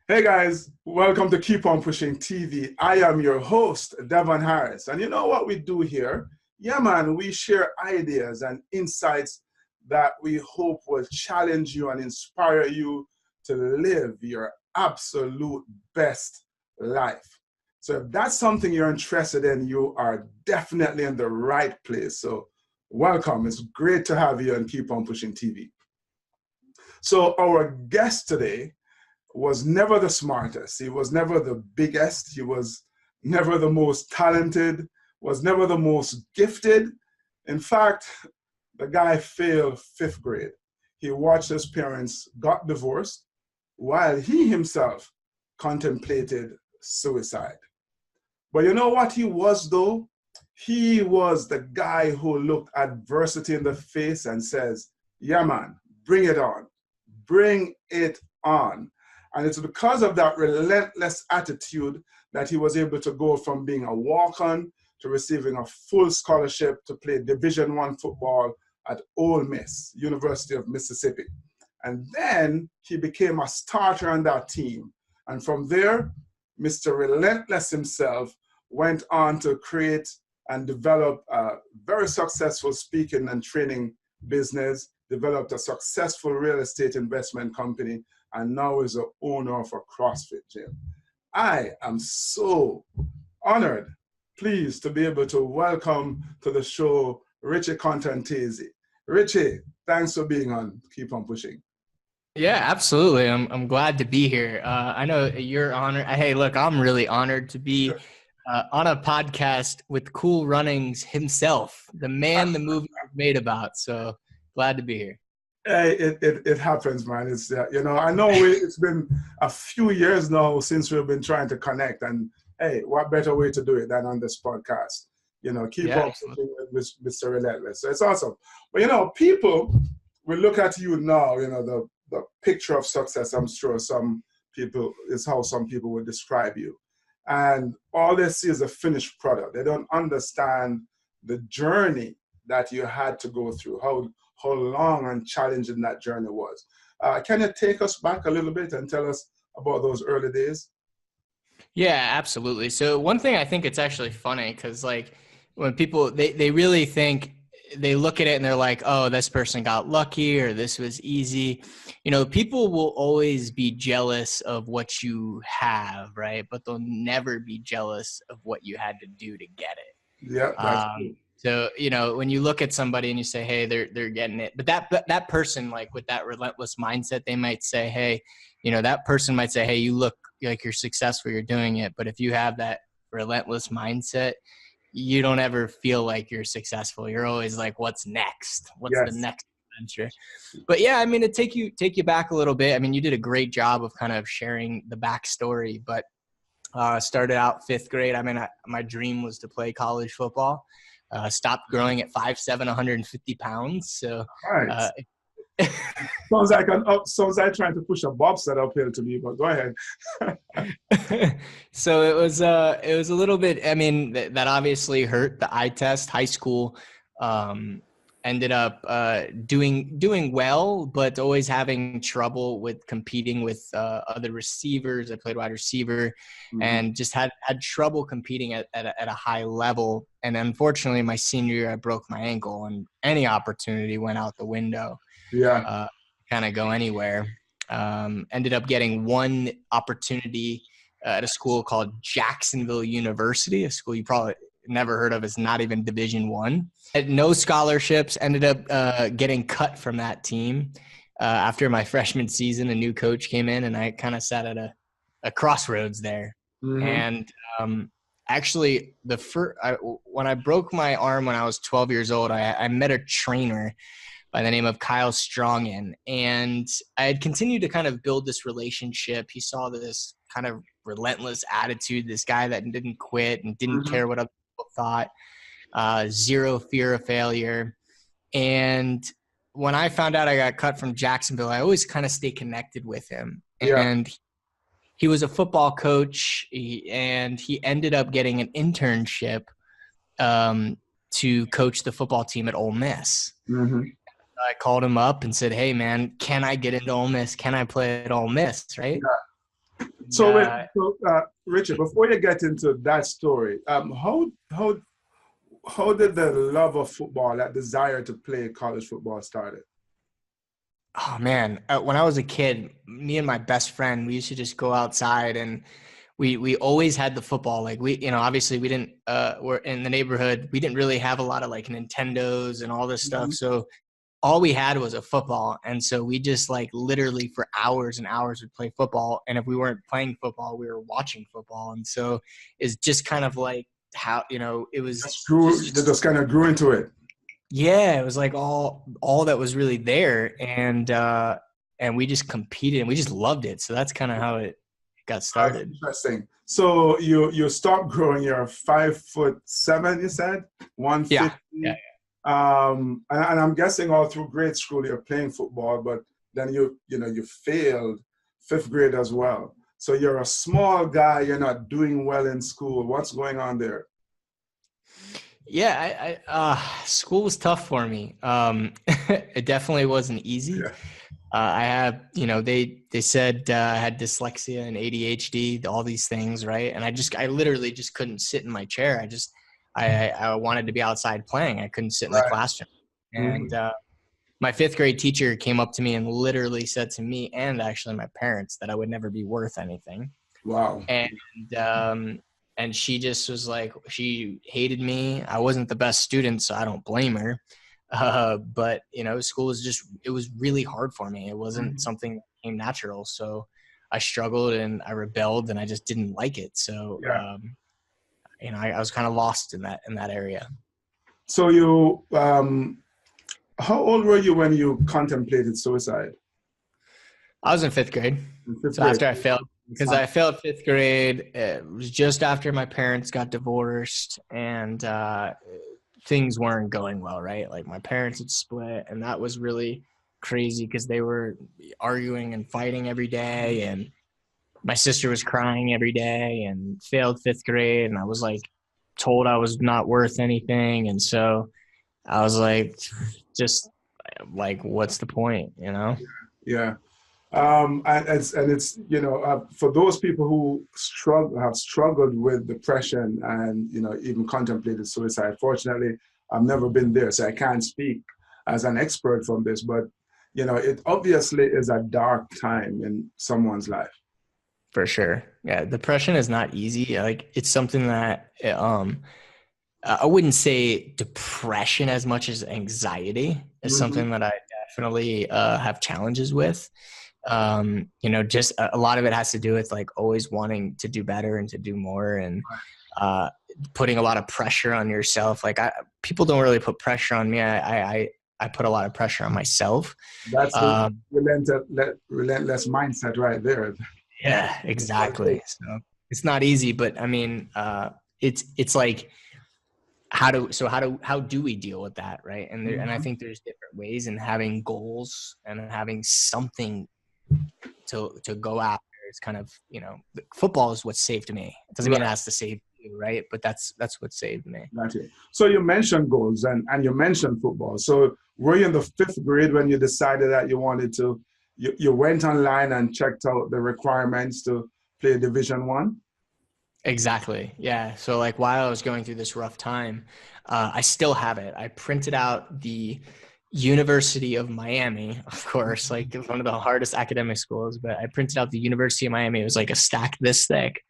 Hey guys, welcome to Keep On Pushing TV. I am your host, Devon Harris. And you know what we do here? Yeah, man, we share ideas and insights that we hope will challenge you and inspire you to live your absolute best life. So if that's something you're interested in, you are definitely in the right place. So welcome. It's great to have you on Keep On Pushing TV. So our guest today was never the smartest. He was never the biggest. He was never the most talented, was never the most gifted. In fact, the guy failed fifth grade. He watched his parents got divorced while he himself contemplated suicide. But you know what he was though? He was the guy who looked adversity in the face and says, yeah, man, bring it on. Bring it on. And it's because of that relentless attitude that he was able to go from being a walk-on to receiving a full scholarship to play Division I football at Ole Miss, University of Mississippi. And then he became a starter on that team. And from there, Mr. Relentless himself went on to create and develop a very successful speaking and training business, developed a successful real estate investment company, and now is the owner of a CrossFit gym. I am so honored, pleased to be able to welcome to the show Richie Contartesi. Richie, thanks for being on Keep On Pushing. Yeah, absolutely. I'm glad to be here. I know you're honored. Hey, look, I'm really honored to be on a podcast with Cool Runnings himself, the man the movie was made about. So glad to be here. Hey, it happens, man. It's I know it's been a few years now since we've been trying to connect, and hey, what better way to do it than on this podcast? Keep on pushing with Mr. Relentless. So it's awesome. But people will look at you now. The picture of success. I'm sure some people is how some people would describe you, and all they see is a finished product. They don't understand the journey that you had to go through. How long and challenging that journey was. Can you take us back a little bit and tell us about those early days? Yeah, absolutely. So one thing I think it's actually funny because like when people, they really think, they look at it and they're like, oh, this person got lucky or this was easy. People will always be jealous of what you have, right? But they'll never be jealous of what you had to do to get it. Yeah, that's true. So, when you look at somebody and you say, hey, they're getting it, but that person, like with that relentless mindset, they might say, hey, that person might say, hey, you look like you're successful, you're doing it. But if you have that relentless mindset, you don't ever feel like you're successful. You're always like, what's next? What's the next adventure? But yeah, to take you back a little bit. You did a great job of kind of sharing the backstory, but started out fifth grade. My dream was to play college football. Stopped growing at 5'7", 150 pounds. So right. Sounds like trying to push a bobsled uphill to me, but go ahead. So it was a little bit, that obviously hurt the eye test. High school, ended up doing well, but always having trouble with competing with other receivers. I played wide receiver, and just had trouble competing at a high level. And unfortunately, my senior year, I broke my ankle, and any opportunity went out the window. Yeah, kind of go anywhere. Ended up getting one opportunity at a school called Jacksonville University, a school you probably never heard of. It's not even Division I. Had no scholarships. Ended up getting cut from that team after my freshman season. A new coach came in, and I kind of sat at a crossroads there. And actually, when I broke my arm when I was 12 years old, I met a trainer by the name of Kyle Strongen. And I had continued to kind of build this relationship. He saw this kind of relentless attitude, this guy that didn't quit and didn't care what other people thought, zero fear of failure. And when I found out I got cut from Jacksonville, I always kind of stayed connected with him. And he was a football coach, and he ended up getting an internship to coach the football team at Ole Miss. I called him up and said, hey, man, can I get into Ole Miss? Can I play at Ole Miss, right? So, Richard, before you get into that story, how did the love of football, that desire to play college football, started? Oh man, when I was a kid, me and my best friend, we used to just go outside, and we always had the football. Like obviously we didn't we're in the neighborhood. We didn't really have a lot of like Nintendos and all this stuff. Mhm. So all we had was a football. And so we just like literally for hours and hours would play football. And if we weren't playing football, we were watching football. And so it's just kind of like how, it was Just kind of grew into it. yeah, it was like all that was really there. And we just competed and we just loved it. So that's kind of how it got started. Interesting. So you stopped growing. You're 5'7", you said? 150. Yeah. And I'm guessing all through grade school you're playing football, but then you failed fifth grade as well. So you're a small guy. You're not doing well in school. What's going on there? Yeah, school was tough for me. It definitely wasn't easy. Yeah. I have, they said I had dyslexia and ADHD, all these things, right? And I literally just couldn't sit in my chair. I wanted to be outside playing. I couldn't sit in the classroom. And my fifth grade teacher came up to me and literally said to me and actually my parents that I would never be worth anything. Wow. And she just was like, she hated me. I wasn't the best student, so I don't blame her. But school it was really hard for me. It wasn't something that came natural. So I struggled and I rebelled and I just didn't like it. So, I was kind of lost in that area. So how old were you when you contemplated suicide? I was in fifth grade. After I failed, because I failed fifth grade, it was just after my parents got divorced and, things weren't going well, right? Like my parents had split and that was really crazy because they were arguing and fighting every day. And my sister was crying every day and failed fifth grade. And I was like told I was not worth anything. And so I was like, just like, what's the point, Yeah. And it's for those people who have struggled with depression and even contemplated suicide. Fortunately, I've never been there, so I can't speak as an expert from this. But it obviously is a dark time in someone's life. For sure, yeah. Depression is not easy. Like it's something that I wouldn't say depression as much as anxiety is something that I definitely have challenges with. Just a lot of it has to do with like always wanting to do better and to do more and putting a lot of pressure on yourself. Like people don't really put pressure on me. I put a lot of pressure on myself. That's the relentless mindset right there. Yeah, exactly. So it's not easy, but I mean, it's like, how do we deal with that? Right. And I think there's different ways, and having goals and having something to go after. It's kind of, football is what saved me. It doesn't mean it has to save you, right? But that's what saved me. Gotcha. So you mentioned goals and you mentioned football. So were you in the fifth grade when you decided that you wanted to, you went online and checked out the requirements to play Division I? Exactly. Yeah. So like while I was going through this rough time, I still have it. I printed out the University of Miami, of course, like one of the hardest academic schools, but I printed out the University of Miami. It was like a stack this thick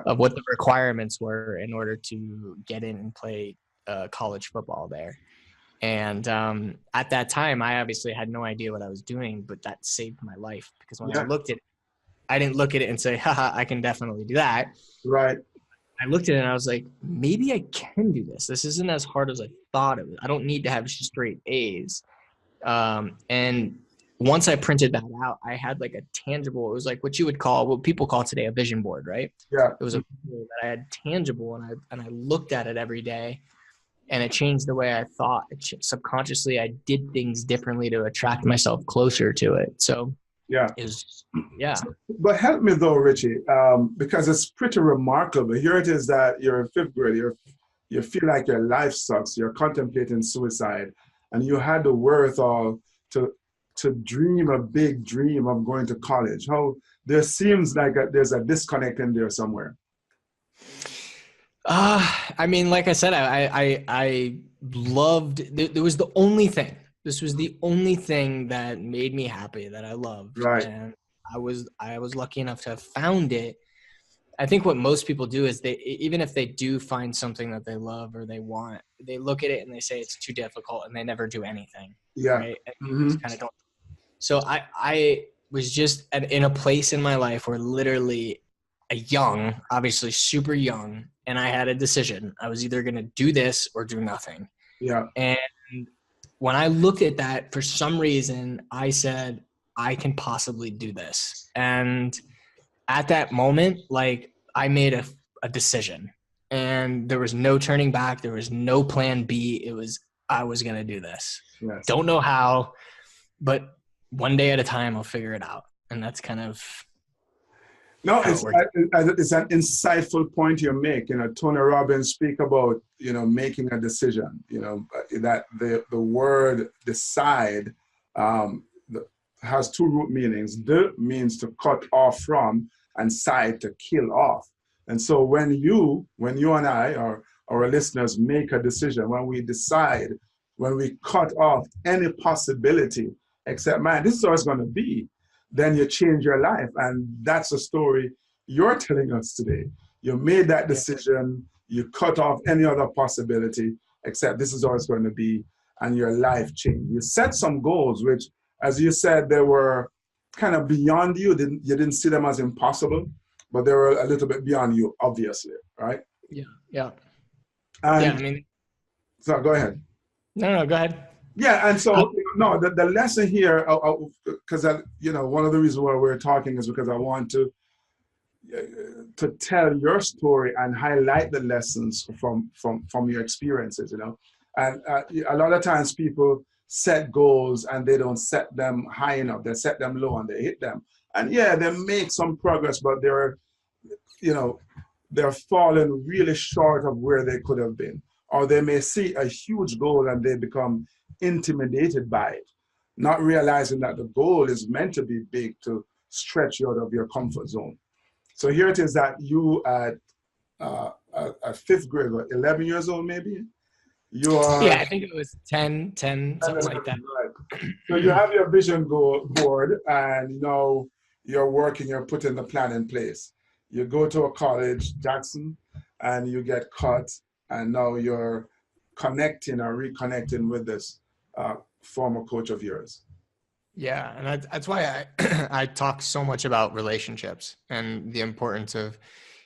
of what the requirements were in order to get in and play college football there. And at that time, I obviously had no idea what I was doing, but that saved my life because when I looked at it, I didn't look at it and say, haha, I can definitely do that. Right. I looked at it and I was like, maybe I can do this. This isn't as hard as I thought it was. I don't need to have straight A's. And once I printed that out, I had like a tangible, it was like what people call today a vision board, right? Yeah. It was a board that I had tangible, and I looked at it every day, and it changed the way I thought. Subconsciously, I did things differently to attract myself closer to it. So But help me though, Richie, because it's pretty remarkable. Here it is that you're in fifth grade, you feel like your life sucks, you're contemplating suicide, and you had the wherewithal to to dream a big dream of going to college? How there seems like there's a disconnect in there somewhere. I mean, like I said, I loved, there was the only thing, this was the only thing that made me happy, that I loved. Right. And I was lucky enough to have found it. I think what most people do is even if they do find something that they love or they want, they look at it and they say it's too difficult and they never do anything. Yeah. Right. And just kind of don't. So I was just in a place in my life where literally obviously super young, and I had a decision. I was either going to do this or do nothing. Yeah. And when I looked at that, for some reason, I said, I can possibly do this. And at that moment, like, I made a decision, and there was no turning back. There was no plan B. I was going to do this. Yes. Don't know how, but one day at a time, I'll figure it out. And that's kind of, no, it's an insightful point you make. You know, Tony Robbins speak about, you know, making a decision, you know, that the word decide has two root meanings. The means to cut off from, and side to kill off. And so when you and I, or our listeners, make a decision, when we decide, when we cut off any possibility except, man, this is how it's going to be, then you change your life. And that's the story you're telling us today. You made that decision, you cut off any other possibility except this is how it's going to be, and your life changed. You set some goals, which, as you said, they were kind of beyond you. You didn't see them as impossible, but they were a little bit beyond you, obviously, right? Yeah. And yeah, I mean. So go ahead. No, go ahead. Yeah, and so the lesson here, because you know, one of the reasons why we're talking is because I want to tell your story and highlight the lessons from your experiences, you know. And a lot of times people set goals and they don't set them high enough. They set them low and they hit them. And yeah, they make some progress, but they're falling really short of where they could have been. Or they may see a huge goal and they become intimidated by it, not realizing that the goal is meant to be big, to stretch you out of your comfort zone. So here it is that you at fifth grade, what, 11 years old maybe? You are, yeah, I think it was 10, something like that. Right. So you have your vision board, and you know you're working, you're putting the plan in place. You go to a college, Jackson, and you get cut, and now you're connecting or reconnecting with this former coach of yours. Yeah, and that's why I talk so much about relationships and the importance of,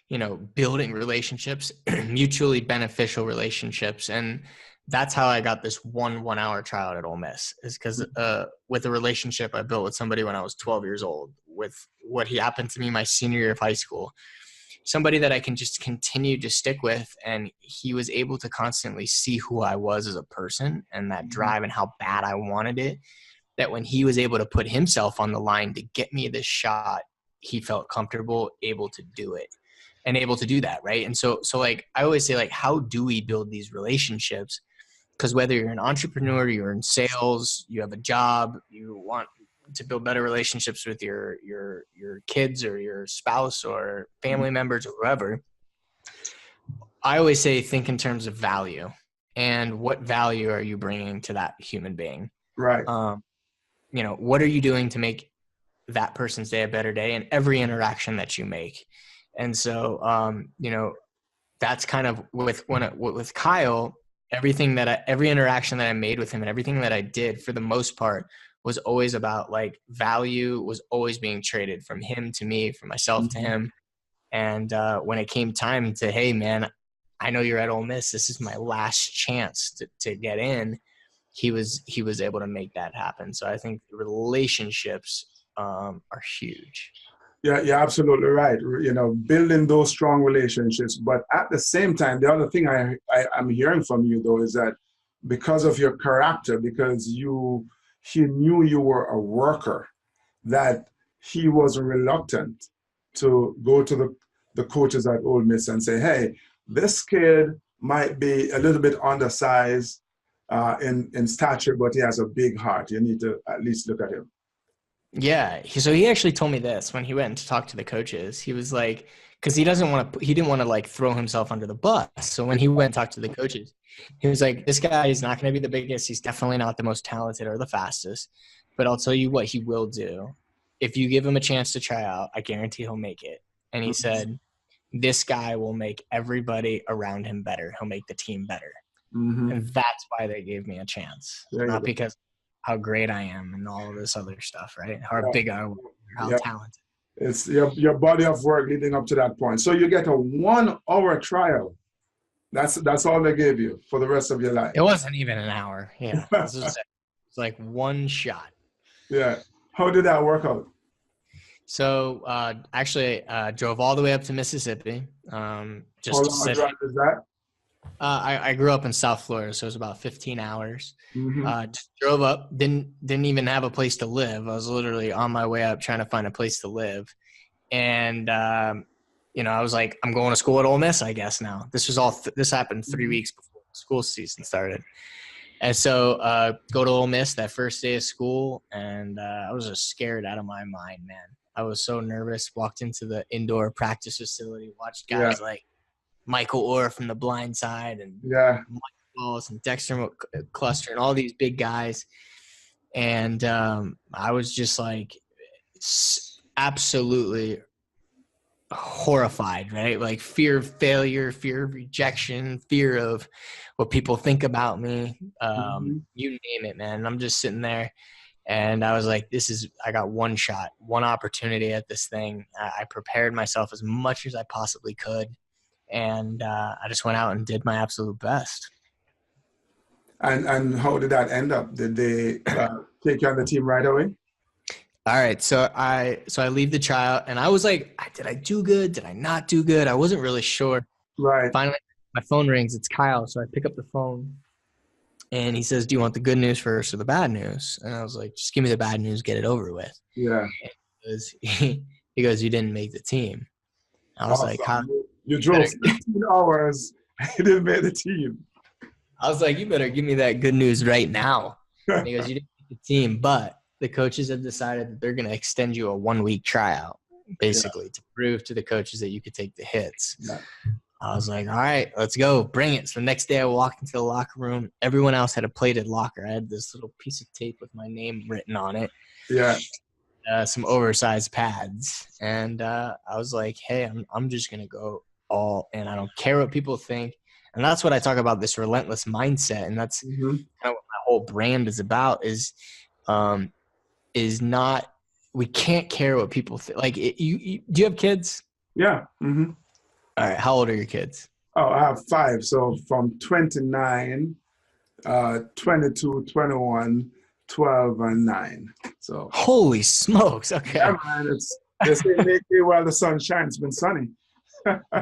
you know, building relationships, mutually beneficial relationships. And that's how I got this 1 hour tryout at Ole Miss, is because with a relationship I built with somebody when I was 12 years old, with what happened to me my senior year of high school, somebody that I can just continue to stick with. And he was able to constantly see who I was as a person and that drive and how bad I wanted it, that when he was able to put himself on the line to get me this shot, he felt comfortable, able to do it and able to do that. Right. And so like, I always say, like, how do we build these relationships? Because whether you're an entrepreneur, you're in sales, you have a job, you want to build better relationships with your kids or your spouse or family members or whoever, I always say, think in terms of value, and what value are you bringing to that human being? Right. You know, what are you doing to make that person's day a better day in every interaction that you make? And so, you know, that's kind of with Kyle, every interaction that I made with him and everything that I did, for the most part, was always about, like, value was always being traded from him to me, from myself to him. And when it came time to, hey man, I know you're at Ole Miss, this is my last chance to get in, he was able to make that happen. So I think relationships are huge. Yeah, you're absolutely right. You know, building those strong relationships. But at the same time, the other thing I'm hearing from you, though, is that because of your character, because he knew you were a worker, that he was reluctant to go to the coaches at Ole Miss and say, hey, this kid might be a little bit undersized. in stature, but he has a big heart. You need to at least look at him. Yeah. So he actually told me this when he went to talk to the coaches. He was like, because he didn't want to like throw himself under the bus. So when he went and talked to the coaches, he was like, this guy is not going to be the biggest. He's definitely not the most talented or the fastest, but I'll tell you what he will do. If you give him a chance to try out, I guarantee he'll make it. And he said, this guy will make everybody around him better. He'll make the team better. Mm-hmm. And that's why they gave me a chance. Not because how great I am and all of this other stuff, right? How big I am, how talented. It's your body of work leading up to that point. So you get a 1 hour trial. That's all they gave you for the rest of your life. It wasn't even an hour. Yeah. It's like one shot. Yeah. How did that work out? So actually drove all the way up to Mississippi. Just how long a drive is that? I grew up in South Florida, so it was about 15 hours. Mm-hmm. Just drove up, didn't even have a place to live. I was literally on my way up trying to find a place to live. And, I was like, I'm going to school at Ole Miss, I guess now. This happened 3 weeks before school season started. And so go to Ole Miss that first day of school, and I was just scared out of my mind, man. I was so nervous. Walked into the indoor practice facility, watched guys like Michael Orr from The Blind Side and Mike Wallace and Dexter Cluster and all these big guys. And I was just like absolutely horrified, right? Like fear of failure, fear of rejection, fear of what people think about me. You name it, man. And I'm just sitting there. And I was like, I got one shot, one opportunity at this thing. I prepared myself as much as I possibly could. And I just went out and did my absolute best. And how did that end up? Did they take you on the team right away? All right. So I leave the tryout and I was like, did I do good? Did I not do good? I wasn't really sure. Right. Finally, my phone rings. It's Kyle. So I pick up the phone. And he says, do you want the good news first or the bad news? And I was like, just give me the bad news, get it over with. Yeah. And he goes, you didn't make the team. I was like, how? You drove 15 hours, you didn't make the team. I was like, you better give me that good news right now. And he goes, you didn't make the team, but the coaches have decided that they're going to extend you a 1 week tryout, basically, to prove to the coaches that you could take the hits. Yeah. I was like, all right, let's go. Bring it. So the next day I walked into the locker room. Everyone else had a plated locker. I had this little piece of tape with my name written on it. Yeah. Some oversized pads. And I was like, hey, I'm just going to go all in. I don't care what people think. And that's what I talk about, this relentless mindset. And that's kind of what my whole brand is about is not, we can't care what people think. Like, do you have kids? Yeah. Mm-hmm. All right. How old are your kids? Oh, I have 5. So from 29, 22, 21, 12, and 9. So holy smokes. Okay. Yeah, man. They say make hay while the sun shines. It's been sunny.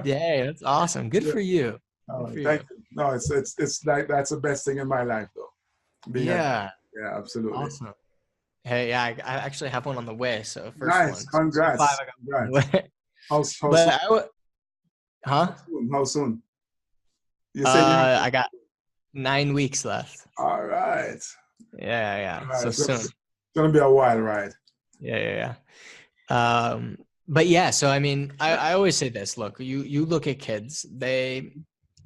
Yeah, that's awesome. Good for you. Thank you. No, it's like that's the best thing in my life, though. Yeah, absolutely. Awesome. Hey, yeah, I actually have one on the way. So first nice. one. Congrats. 5, I got How soon? Huh? How soon? You said I got 9 weeks left. All right. Yeah. Right. So soon. It's gonna be a while, right? Yeah. But yeah, so I mean, I always say this. Look, you look at kids. They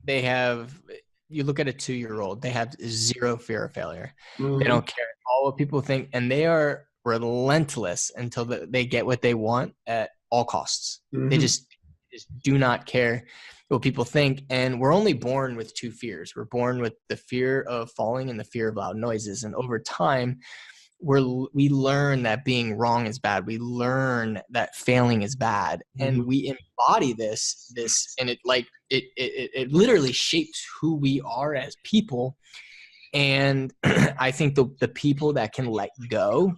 have. You look at a 2-year-old. They have zero fear of failure. Mm-hmm. They don't care at all what people think, and they are relentless until they get what they want at all costs. Mm-hmm. They just do not care what people think. And we're only born with 2 fears. We're born with the fear of falling and the fear of loud noises. And over time, we learn that being wrong is bad. We learn that failing is bad. And we embody this, and it literally shapes who we are as people. And I think the people that can let go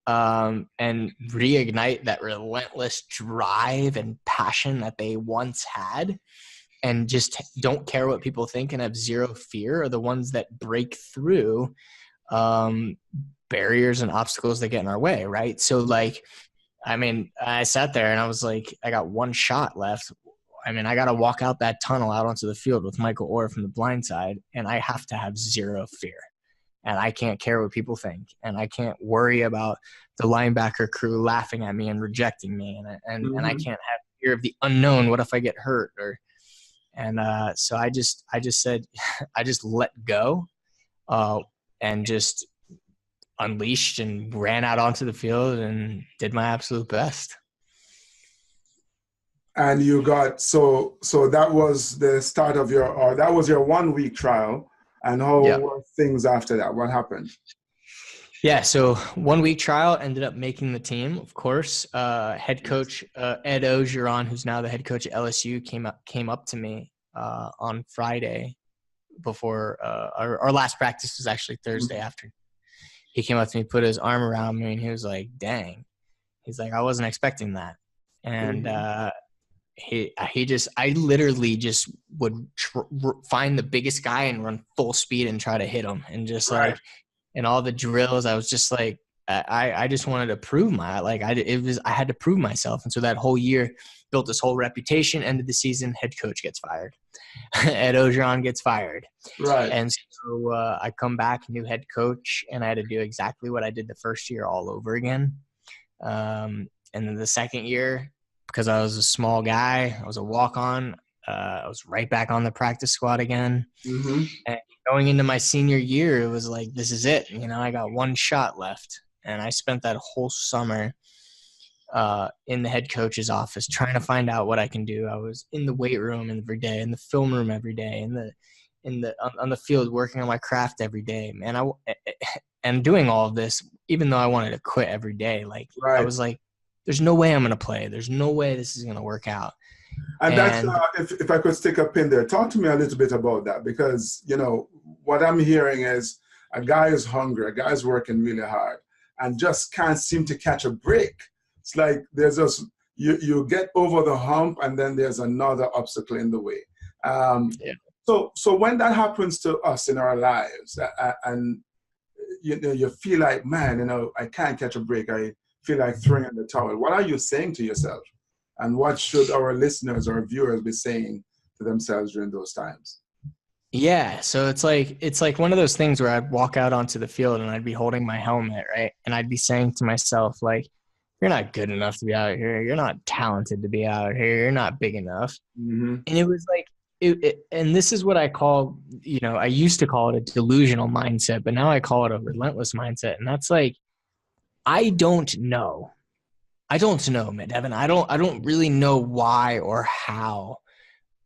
and reignite that relentless drive and passion that they once had and just don't care what people think and have zero fear are the ones that break through barriers and obstacles that get in our way, right? So like, I mean, I sat there and I was like, I got 1 shot left. I mean, I got to walk out that tunnel out onto the field with Michael Orr from the blind side, and I have to have zero fear. And I can't care what people think. And I can't worry about the linebacker crew laughing at me and rejecting me. And I can't have fear of the unknown. What if I get hurt? So I just said, I just let go and just unleashed and ran out onto the field and did my absolute best. And you got, so that was the start of that was your 1 week trial. And how were things after that? What happened? Yeah, so 1 week trial, ended up making the team, of course. Head coach Ed Ogeron, who's now the head coach at LSU, came up to me on Friday before our last practice was actually Thursday after. He came up to me, put his arm around me, and he was like, dang. He's like, I wasn't expecting that. And I literally just would find the biggest guy and run full speed and try to hit him. And just like, in all the drills, I was just like, I just wanted to prove I had to prove myself. And so that whole year built this whole reputation. End of the season, head coach gets fired. Ed Ogeron gets fired. Right. And so I come back, new head coach, and I had to do exactly what I did the first year all over again. And then the second year, because I was a small guy, I was a walk-on. I was right back on the practice squad again. And going into my senior year, it was like, this is it. You know, I got one shot left. And I spent that whole summer in the head coach's office trying to find out what I can do. I was in the weight room every day, in the film room every day, on the field working on my craft every day, man. And doing all of this, even though I wanted to quit every day, I was like, there's no way I'm going to play. There's no way this is going to work out. And that's, if I could stick a pin there, talk to me a little bit about that, because, you know, what I'm hearing is a guy is hungry, a guy's working really hard and just can't seem to catch a break. It's like there's just, you get over the hump and then there's another obstacle in the way. So when that happens to us in our lives and you feel like, man, you know, I can't catch a break, I feel like throwing in the towel, what are you saying to yourself? And what should our listeners or viewers be saying to themselves during those times? Yeah, so it's like one of those things where I'd walk out onto the field and I'd be holding my helmet, right? And I'd be saying to myself, like, you're not good enough to be out here. You're not talented to be out here. You're not big enough. And it was like, and this is what I call, you know, I used to call it a delusional mindset, but now I call it a relentless mindset. And that's like, I don't know, man, Devon. I don't really know why or how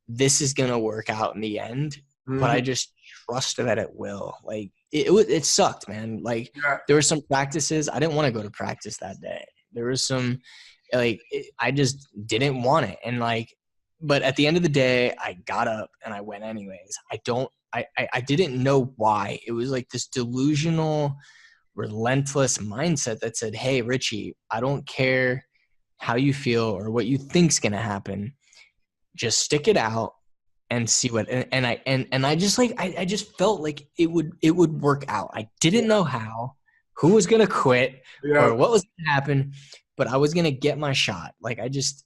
this is going to work out in the end, but I just trust that it will. Like it sucked, man. Like there were some practices. I didn't want to go to practice that day. There was some, I just didn't want it. And but at the end of the day, I got up and I went anyways. I didn't know why. It was like this delusional, relentless mindset that said, hey, Richie, I don't care how you feel or what you think's going to happen. Just stick it out and see what, and I just felt like it would work out. I didn't know how, who was going to quit or what was going to happen, but I was going to get my shot. Like I just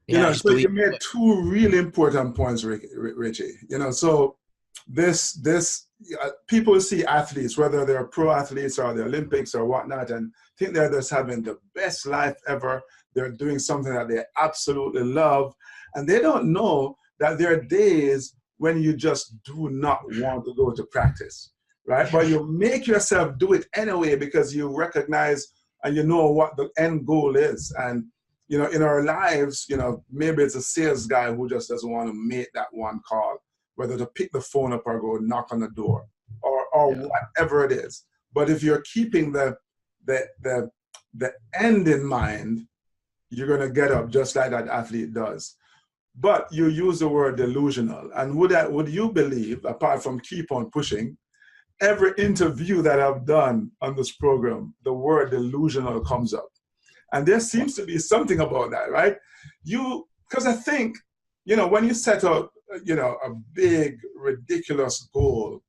so you made two really important points, Richie. You know, so this people see athletes, whether they're pro athletes or the Olympics or whatnot, and think they're just having the best life ever. They're doing something that they absolutely love, and they don't know that there are days when you just do not want to go to practice, right? But you make yourself do it anyway because you recognize and you know what the end goal is. And you know, in our lives, you know, maybe it's a sales guy who just doesn't want to make that one call, whether to pick the phone up or go knock on the door or whatever it is. But if you're keeping the end in mind, you're going to get up just like that athlete does. But you use the word delusional. And would you believe, apart from keep on pushing, every interview that I've done on this program, the word delusional comes up. And there seems to be something about that, right? Because I think, you know, when you set up, you know, a big, ridiculous goal,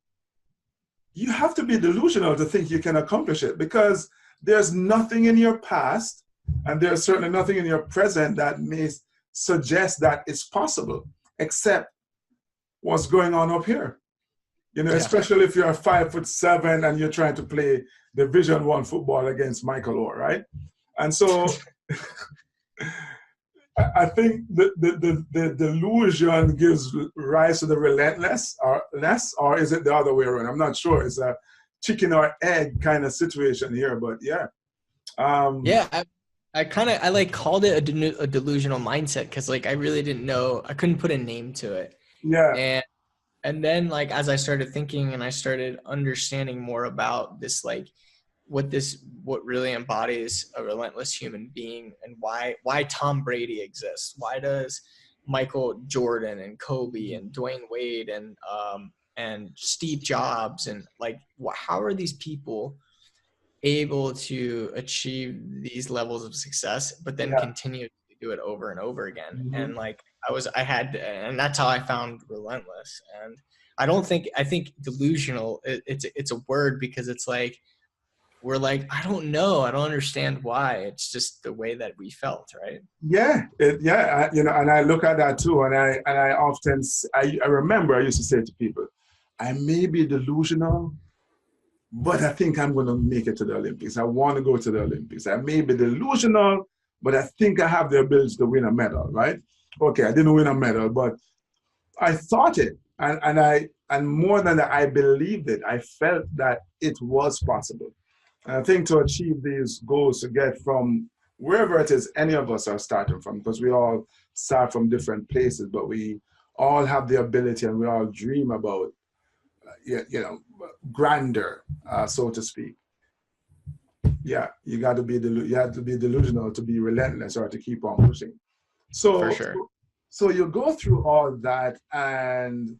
you have to be delusional to think you can accomplish it, because there's nothing in your past and there's certainly nothing in your present that may suggest that it's possible, except what's going on up here. You know, especially if you're 5'7" and you're trying to play Division I football against Michael Orr, right? And so I think the delusion gives rise to the relentless, or is it the other way around? I'm not sure. It's a chicken or egg kind of situation here, but yeah. I like called it a delusional mindset because like I really didn't know, I couldn't put a name to it. Yeah. And then like as I started thinking and I started understanding more about this, like what really embodies a relentless human being and why Tom Brady exists. Why does Michael Jordan and Kobe and Dwayne Wade and Steve Jobs and like how are these people able to achieve these levels of success, but then continue to do it over and over again? Mm-hmm. And like and that's how I found Relentless. And I think delusional, it's a word because it's like, we're like, I don't know. I don't understand why. It's just the way that we felt, right? Yeah. You know, and I look at that too. And I often, I remember I used to say to people, I may be delusional, but I think I'm going to make it to the Olympics. I want to go to the Olympics. I may be delusional, but I think I have the ability to win a medal, right? Okay, I didn't win a medal, but I thought it. And more than that, I believed it. I felt that it was possible. And I think to achieve these goals, to get from wherever it is any of us are starting from, because we all start from different places, but we all have the ability and we all dream about, you know, grander, so to speak. Yeah, you have to be delusional to be relentless or to keep on pushing. So, for sure. So you go through all that, and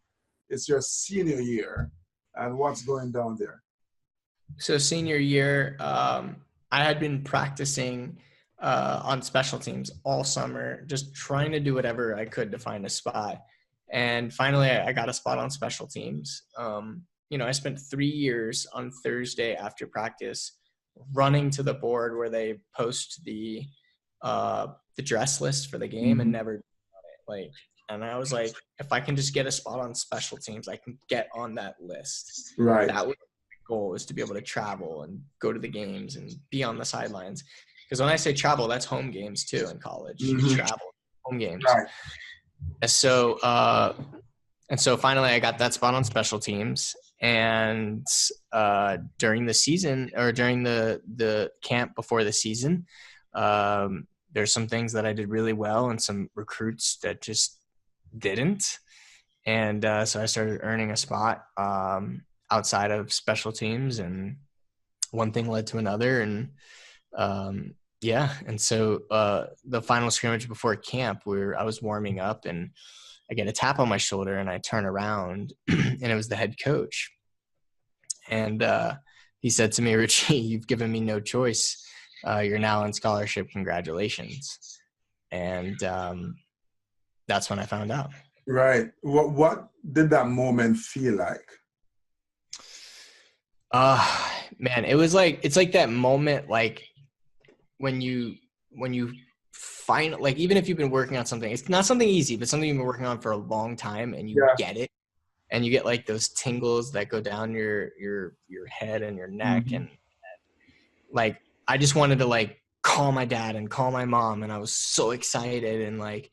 it's your senior year, and what's going down there? So senior year, I had been practicing on special teams all summer, just trying to do whatever I could to find a spot. And finally, I got a spot on special teams. You know, I spent 3 years on Thursday after practice running to the board where they post the dress list for the game, and never done it. Like, and I was like, if I can just get a spot on special teams, I can get on that list. Right. That was my goal, is to be able to travel and go to the games and be on the sidelines. Because when I say travel, that's home games too in college. You travel, home games. Right. And so finally I got that spot on special teams. And during the season, or during the camp before the season, there's some things that I did really well and some recruits that just didn't. And so I started earning a spot outside of special teams, and one thing led to another. And and so the final scrimmage before camp, I was warming up and I get a tap on my shoulder and I turn around and it was the head coach. And he said to me, Richie, you've given me no choice. You're now on scholarship. Congratulations. And that's when I found out. Right. What did that moment feel like? Man, it's like that moment, like when you find, like, even if you've been working on something, it's not something easy, but something you've been working on for a long time, and you get it, and you get like those tingles that go down your head and your neck. And like, I just wanted to like call my dad and call my mom, and I was so excited. And like,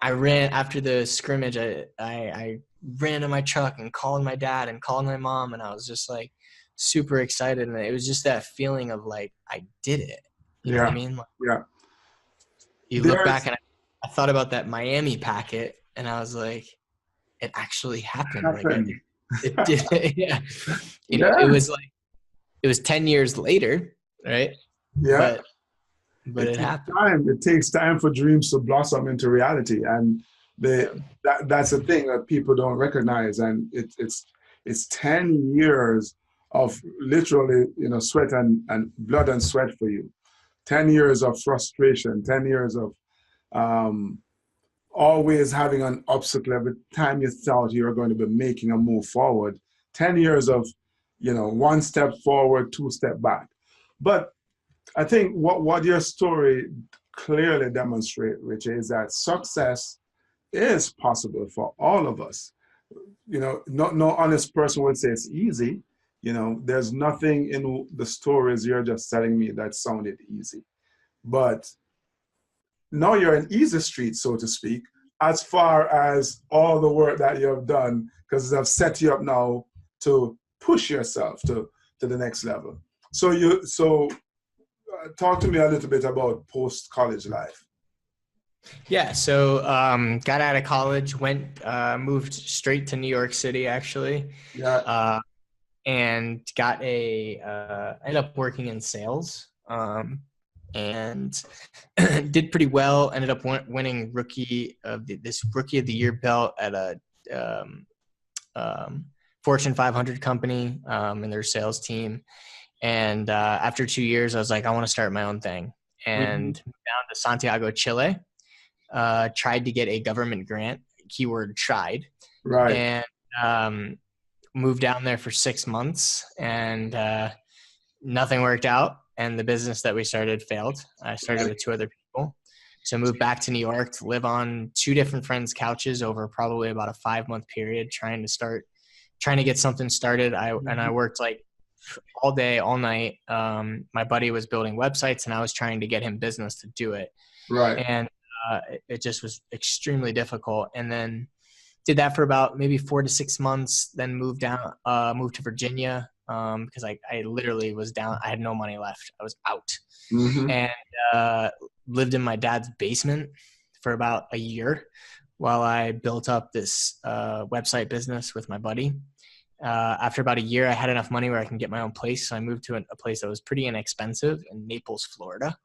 I ran after the scrimmage, I ran to my truck and called my dad and called my mom, and I was just like super excited. And it was just that feeling of like, I did it. You know what I mean? Like, you look back and I thought about that Miami packet, and I was like, it actually happened. Like, it did. Yeah. You know, it was 10 years later, right? Yeah. But it happened. It takes time for dreams to blossom into reality. And that's the thing that people don't recognize. And it's 10 years of literally, you know, sweat and blood and sweat for you. 10 years of frustration, 10 years of always having an obstacle every time you thought you were going to be making a move forward. 10 years of, you know, one step forward, two step back. But I think what your story clearly demonstrate, which is that success is possible for all of us. You know, no honest person would say it's easy. You know, there's nothing in the stories you're just telling me that sounded easy. But now you're in easy street, so to speak, as far as all the work that you have done, because I've set you up now to push yourself to the next level. So talk to me a little bit about post-college life. Yeah, so got out of college, moved straight to New York City, actually. Yeah. And ended up working in sales, and did pretty well. Ended up winning rookie of the year belt at a Fortune 500 company in their sales team. And after 2 years, I was like, I want to start my own thing, and moved down to Santiago, Chile. Tried to get a government grant, keyword tried, Right. and moved down there for 6 months, and nothing worked out. And the business that we started failed. I started with 2 other people. So moved back to New York to live on 2 different friends' couches over probably about a 5-month period, trying to get something started. I worked like all day, all night. My buddy was building websites, and I was trying to get him business to do it. Right. And it just was extremely difficult. And then did that for about maybe 4 to 6 months, then moved to Virginia, because I literally was down. I had no money left. I was out. And lived in my dad's basement for about a year while I built up this website business with my buddy. After about a year, I had enough money where I can get my own place. So I moved to a place that was pretty inexpensive in Naples, Florida.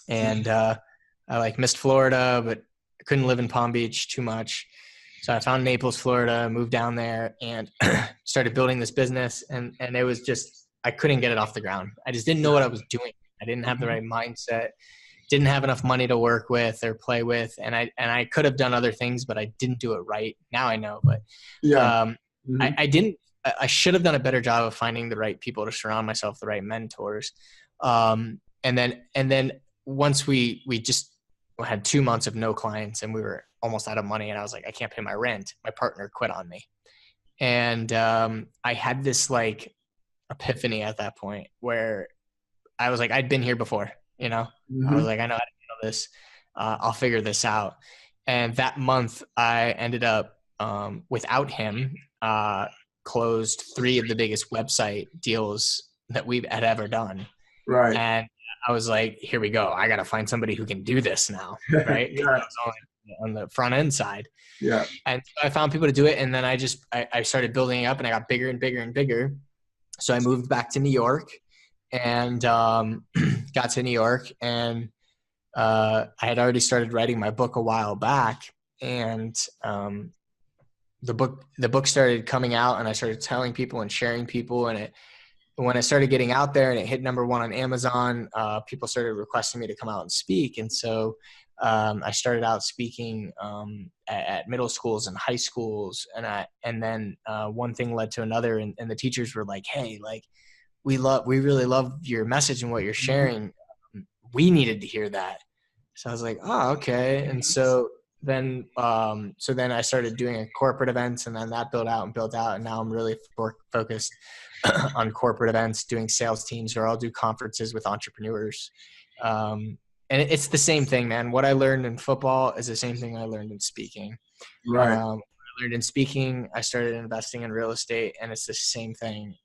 And I missed Florida, but I couldn't live in Palm Beach too much. So I found Naples, Florida, moved down there, and started building this business. And it was just, I couldn't get it off the ground. I just didn't know what I was doing. I didn't have the right mindset, didn't have enough money to work with or play with. And I could have done other things, but I didn't do it right. Now I know, but I should have done a better job of finding the right people to surround myself, the right mentors. And then once we just had 2 months of no clients and we were almost out of money, and I was like, I can't pay my rent. My partner quit on me. And I had this like epiphany at that point where I was like, I'd been here before, you know. I was like, I know how to handle this. I'll figure this out. And that month I ended up without him closed 3 of the biggest website deals that we've ever done. Right. And I was like, here we go. I got to find somebody who can do this now. Right. Yeah. On the front end side. Yeah. And so I found people to do it. And then I started building up, and I got bigger and bigger and bigger. So I moved back to New York and got to New York, and I had already started writing my book a while back, and the book started coming out, and I started telling people and sharing people, and when I started getting out there and it hit #1 on Amazon, people started requesting me to come out and speak. And so I started out speaking at middle schools and high schools. And then one thing led to another. And the teachers were like, hey, like, we really love your message and what you're sharing. We needed to hear that. So I was like, oh, okay. And so then I started doing corporate events, and then that built out. And now I'm really focused on corporate events, doing sales teams, or I'll do conferences with entrepreneurs. And it's the same thing, man. What I learned in football is the same thing I learned in speaking. Right. I learned in speaking, I started investing in real estate, and it's the same thing.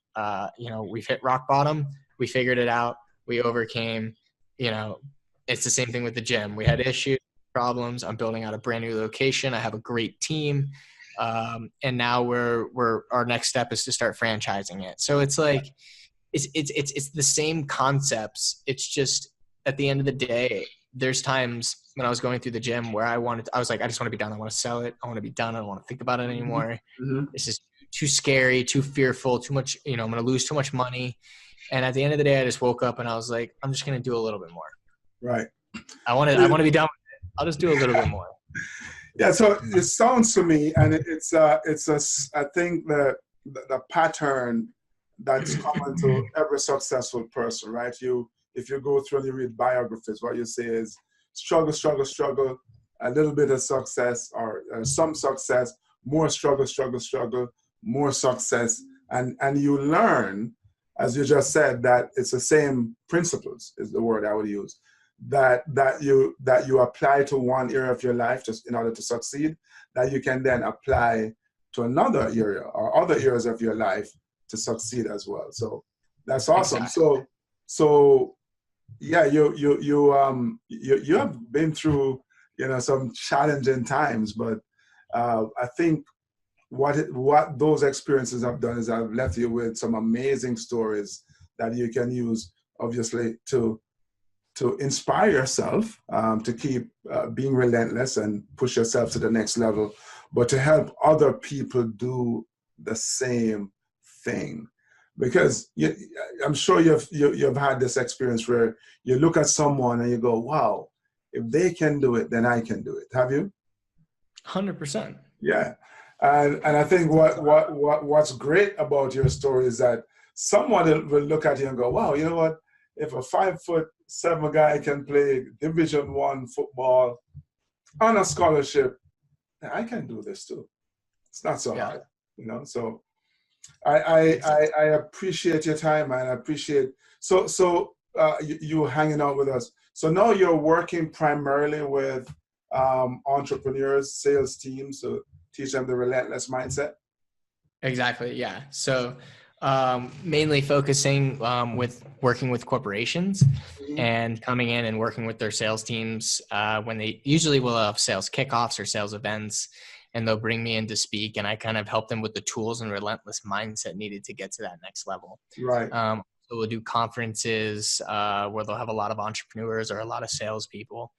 We've hit rock bottom. We figured it out. We overcame. It's the same thing with the gym. We had issues, problems. I'm building out a brand new location. I have a great team. And now our next step is to start franchising it. So it's like, it's the same concepts. It's just at the end of the day, there's times when I was going through the gym where I was like, I just want to be done. I want to sell it. I want to be done. I don't want to think about it anymore. This is too scary, too fearful, too much, I'm going to lose too much money. And at the end of the day, I just woke up and I was like, I'm just going to do a little bit more. Right. I want to be done with it. I'll just do a little bit more. Yeah. So it sounds to me, and I think the pattern that's common to every successful person, right? If you go through and you read biographies, what you say is struggle, struggle, struggle, a little bit of success, or some success, more struggle, struggle, struggle, more success. And you learn, as you just said, that it's the same principles is the word I would use, that you apply to one area of your life just in order to succeed, that you can then apply to another area or other areas of your life to succeed as well. So that's awesome. Exactly. So yeah, you have been through, some challenging times, but I think what those experiences have done is I've left you with some amazing stories that you can use, obviously, to inspire yourself, to keep being relentless and push yourself to the next level, but to help other people do the same thing. Because I'm sure you've had this experience where you look at someone and you go, wow, if they can do it, then I can do it. Have you? 100%. Yeah. And I think what's great about your story is that someone will look at you and go, wow, you know what? If a 5'7" guy can play Division I football on a scholarship, I can do this too. It's not so hard, So I appreciate your time, and I appreciate you hanging out with us. So now you're working primarily with entrepreneurs, sales teams, to teach them the relentless mindset. Exactly. Yeah. So mainly focusing with working with corporations and coming in and working with their sales teams when they usually will have sales kickoffs or sales events, and they'll bring me in to speak, and I kind of help them with the tools and relentless mindset needed to get to that next level. Right. So we'll do conferences where they'll have a lot of entrepreneurs or a lot of salespeople.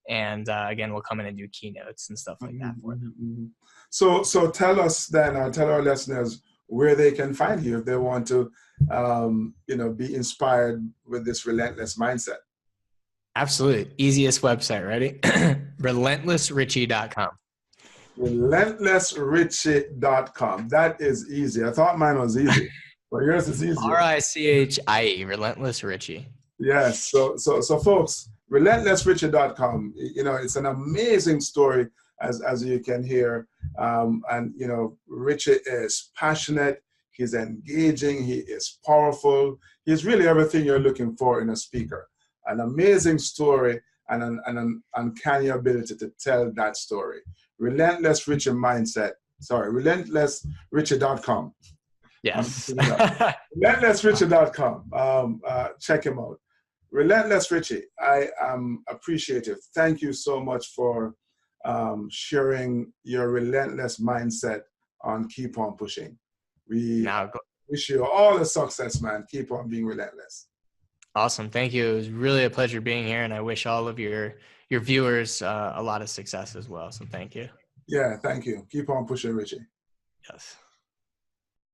And again, we'll come in and do keynotes and stuff like that for them. So tell us then, tell our listeners where they can find you if they want to, be inspired with this relentless mindset. Absolutely. Easiest website, ready? Relentlessrichie.com. Relentlessrichie.com. That is easy. I thought mine was easy, but yours is easier. RICHIE, Relentless Richie. Yes. So folks, relentlessrichie.com. It's an amazing story, as you can hear. And Richie is passionate. He's engaging. He is powerful. He's really everything you're looking for in a speaker. An amazing story and an uncanny ability to tell that story. Relentless Richie mindset. Sorry, relentlessrichie.com. Yes. Relentlessrichie.com. Check him out. Relentless Richie, I am appreciative. Thank you so much for sharing your relentless mindset on Keep On Pushing. We wish you all the success, man. Keep on being relentless. Awesome. Thank you. It was really a pleasure being here, and I wish all of your viewers a lot of success as well. So thank you. Yeah, thank you. Keep on pushing, Richie. Yes.